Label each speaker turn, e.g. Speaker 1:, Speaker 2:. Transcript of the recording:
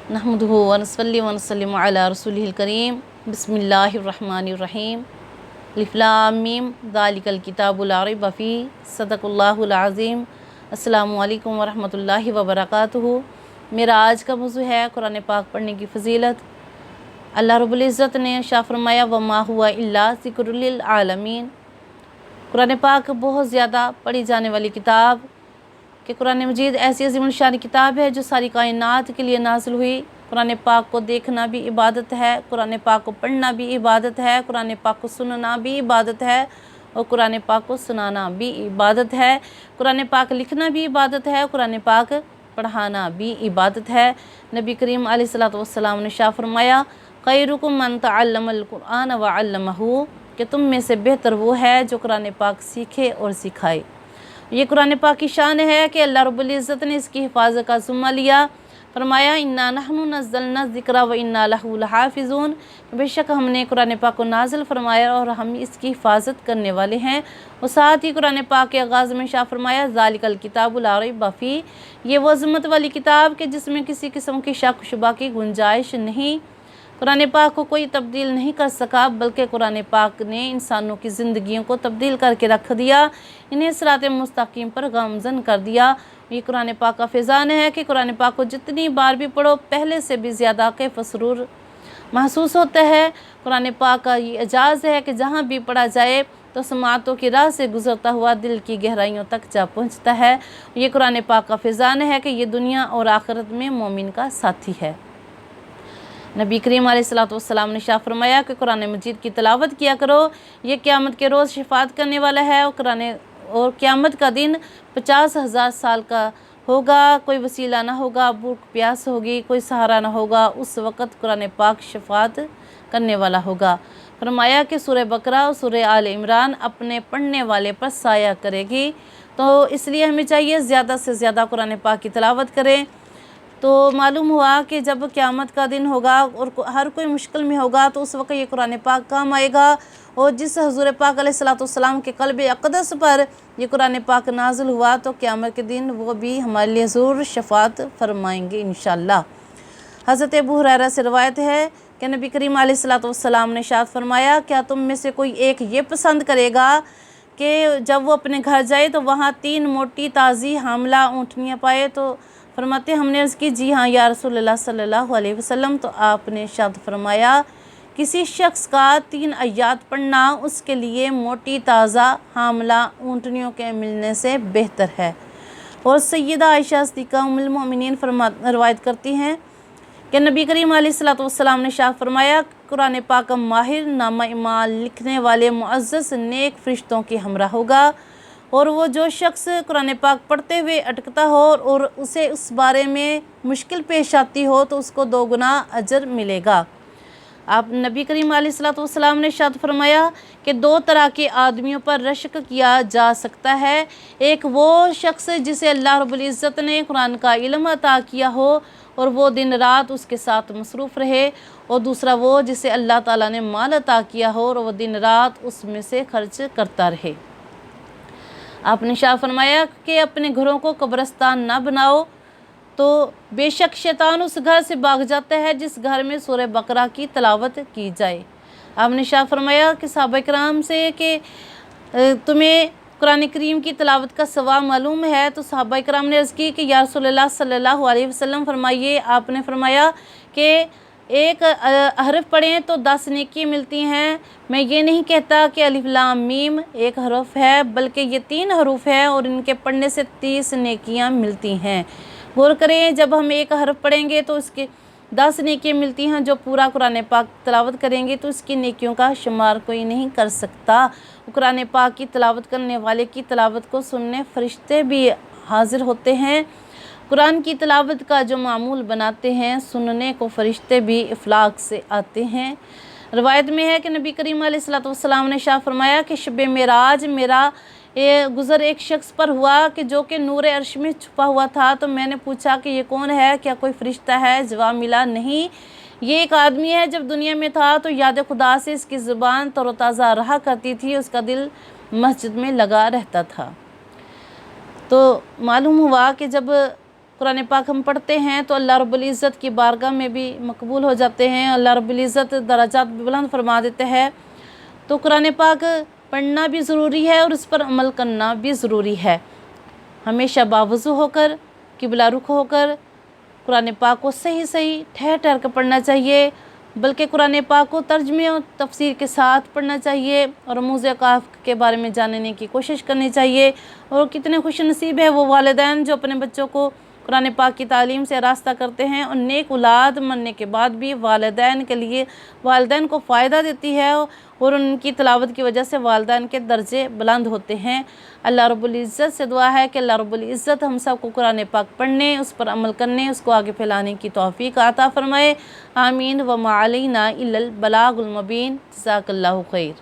Speaker 1: नहमदुहु व नसल्ली व नसल्लिमु अला रसूलिहिल करीम। बिस्मिल्लाहिर्रहमानिर्रहीम। अलिफ लाम मीम ज़ालिकल किताबु ला रैब फ़ीह। सदक़ल्लाहुल अज़ीम। अस्सलामु अलैकुम व रहमतुल्लाहि व बरकातुहू। मेरा आज का मौज़ू है कुरान पाक पढ़ने की फ़जीलत। अल्लाह रब्बुल इज़्ज़त ने इरशाद फरमाया वमा हुवा इल्ला ज़िक्रुल लिल आलमीन। कुरान पाक बहुत ज़्यादा पढ़ी जाने वाली किताब कि कुरान मजीद ऐसी अज़ीम शान किताब है जो सारी कायनात के लिए नाज़िल हुई। कुरान पाक को देखना भी इबादत है, कुरान पाक को पढ़ना भी इबादत है, कुरान पाक को सुनना भी इबादत है और कुरान पाक को सुनाना भी इबादत है। कुरान पाक लिखना भी इबादत है, कुरान पाक पढ़ाना भी इबादत है। नबी करीम अलैहिस्सलातु वस्सलाम ने शाह फरमाया खैरुकुम मन तअल्लमल कुरान व अल्लमहू, कि तुम में से बेहतर वो है जो कुरान पाक सीखे और सिखाए। ये कुरान पाक की शान है कि अल्लाह रब्बुल इज़्ज़त ने इसकी हिफाजत का ज़िम्मा लिया। फरमाया इन्ना नहनु नज़्ज़लना ज़िक्रा व इन्ना लहू लहाफ़िज़ून, बेशक हमने कुरान पाक को नाज़िल फरमाया और हम इसकी हिफाजत करने वाले हैं। और साथ ही कुरान पाक के आगाज़ में शाह फरमाया ज़ालिकल किताबु ला रैब फ़ीह, ये वो अज़मत वाली किताब कि जिसमें किसी किस्म की शक शुबा की गुंजाइश नहीं। कुरान पाक को कोई तब्दील नहीं कर सका, बल्कि कुरान पाक ने इंसानों की ज़िंदगियों को तब्दील करके रख दिया, इन्हें सिरात मुस्तकीम पर गामज़न कर दिया। ये कुरान पाक का फ़ैज़ान है कि कुरान पाक को जितनी बार भी पढ़ो पहले से भी ज़्यादा के फसरूर महसूस होता है। कुरान पाक का ये एजाज़ है कि जहाँ भी पढ़ा जाए तो समातों की राह से गुज़रता हुआ दिल की गहराइयों तक जा पहुँचता है। ये कुरान पाक का फ़ैज़ान है कि ये दुनिया और आखिरत में मोमिन का साथी है। नबी करीम अलैहिस्सलातु वस्सलाम ने शाह फरमाया कि कुरान मजीद की तिलावत किया करो, ये क़यामत के रोज़ शिफात करने वाला है और क़यामत का दिन 50,000 साल का होगा। कोई वसीला ना होगा, भूख प्यास होगी, कोई सहारा ना होगा। उस वक़्त कुरान पाक शिफात करने वाला होगा। फरमाया कि सूरह बकरा और सूरह आल इमरान अपने पढ़ने वाले पर साया करेगी। तो इसलिए हमें चाहिए ज़्यादा से ज़्यादा कुरान पाक की तिलावत करें। तो मालूम हुआ कि जब क़यामत का दिन होगा और हर कोई मुश्किल में होगा तो उस वक्त ये कुरान पाक काम आएगा। और जिस हुज़ूर पाक अलैहिस्सलातु वस्सलाम के क़ल्ब अक़दस पर ये कुरान पाक नाज़िल हुआ तो क़यामत के दिन वो भी हमारे लिए ज़रूर शफ़ाअत फरमाएंगे इंशाअल्लाह। हज़रत अबू हुरैरा से रवायत है कि नबी करीम अलैहिस्सलातु वस्सलाम ने इरशाद फरमाया क्या तुम में से कोई एक ये पसंद करेगा कि जब वो अपने घर जाए तो वहाँ 3 मोटी ताज़ी हामला ऊँटनियाँ पाए? तो फरमाते हमने अर्ज़ की जी हाँ या रसूलल्लाह सल्लल्लाहु अलैहि वसल्लम। तो आपने इरशाद फरमाया किसी शख्स का 3 आयत पढ़ना उसके लिए मोटी ताज़ा हामला ऊँटनियों के मिलने से बेहतर है। और सैयदा आयशा सिद्दीक़ा उम्मुल मोमिनीन रवायत करती हैं कि नबी करीम अलैहिस्सलातु वस्सलाम ने शाह फरमाया कुरान पाक का माहिर नामा इमाल लिखने वाले मुअज़्ज़ज़ नेक फ़रिश्तों के हमरा होगा। और वो जो शख्स कुरान पाक पढ़ते हुए अटकता हो और उसे उस बारे में मुश्किल पेश आती हो तो उसको 2 गुना अजर मिलेगा। आप नबी करीम अलैहिस्सलातु वस्सलाम ने इरशाद फरमाया कि 2 तरह के आदमियों पर रश्क किया जा सकता है। एक वो शख्स जिसे अल्लाह रब्बुल इज़्ज़त ने कुरान का इल्म अता किया हो और वो दिन रात उसके साथ मसरूफ़ रहे। और दूसरा वो जिसे अल्लाह ताला ने माल अता किया हो और वो दिन रात उसमें से खर्च करता रहे। आपने शाह फरमाया कि अपने घरों को कब्रिस्तान ना बनाओ, तो बेशक शैतान उस घर से भाग जाता है जिस घर में सूरह बकरा की तिलावत की जाए। आपने शाह फरमाया कि सहाबा किराम से कि तुम्हें कुरान करीम की तिलावत का सवाब मालूम है? तो सहाबा किराम ने अर्ज़ की कि या रसूलल्लाह सल्लल्लाहु अलैहि वसल्लम फरमाइए। आपने फरमाया कि एक हरफ पढ़ें तो 10 नेकी मिलती हैं। मैं ये नहीं कहता कि अलिफ लाम मीम एक हरफ है, बल्कि ये 3 हरूफ है और इनके पढ़ने से 30 नेकियां मिलती हैं। गौर करें, जब हम एक हरफ पढ़ेंगे तो उसके 10 नेकियां मिलती हैं। जो पूरा कुरान पाक तिलावत करेंगे तो उसकी नेकियों का शुमार कोई नहीं कर सकता। कुरान पाक की तिलावत करने वाले की तिलावत को सुनने फरिश्ते भी हाजिर होते हैं। कुरान की तिलावत का जो मामूल बनाते हैं सुनने को फ़रिश्ते भी इफ़लाक से आते हैं। रवायत में है कि नबी करीम अलैहिस्सलातु वस्सलाम ने शाह फरमाया कि शब मेराज मेरा गुज़र एक शख्स पर हुआ कि जो कि नूर अर्श में छुपा हुआ था। तो मैंने पूछा कि ये कौन है, क्या कोई फ़रिश्ता है? जवाब मिला नहीं, ये एक आदमी है। जब दुनिया में था तो याद खुदा से इसकी ज़ुबान तरोताज़ा रहा करती थी, उसका दिल मस्जिद में लगा रहता था। तो मालूम हुआ कि जब قرآن پاک ہم پڑھتے ہیں تو اللہ رب العزت کی بارگاہ میں بھی مقبول ہو جاتے ہیں، اللہ رب العزت درجات بھی بلند فرما دیتے ہیں۔ تو قرآن پاک پڑھنا بھی ضروری ہے اور اس پر عمل کرنا بھی ضروری ہے۔ ہمیشہ باوضو ہو کر، قبلہ رخ ہو کر قرآن پاک کو صحیح ٹھہر ٹھہر کر پڑھنا چاہیے، بلکہ قرآن پاک کو ترجمے اور تفسیر کے ساتھ پڑھنا چاہیے اور رموز کاف کے بارے میں جاننے کی کوشش کرنی چاہیے۔ اور کتنے خوش نصیب ہے وہ والدین جو اپنے بچوں کو قرآن پاک کی تعلیم سے آراستہ کرتے ہیں اور نیک اولاد مرنے کے بعد بھی والدین کو فائدہ دیتی ہے اور ان کی تلاوت کی وجہ سے والدین کے درجے بلند ہوتے ہیں۔ اللہ رب العزت سے دعا ہے کہ اللہ رب العزت ہم سب کو قرآن پاک پڑھنے، اس پر عمل کرنے، اس کو آگے پھیلانے کی توفیق عطا فرمائے۔ آمین۔ وما علینا الا البلاغ المبین۔ جزاک اللہ خیر۔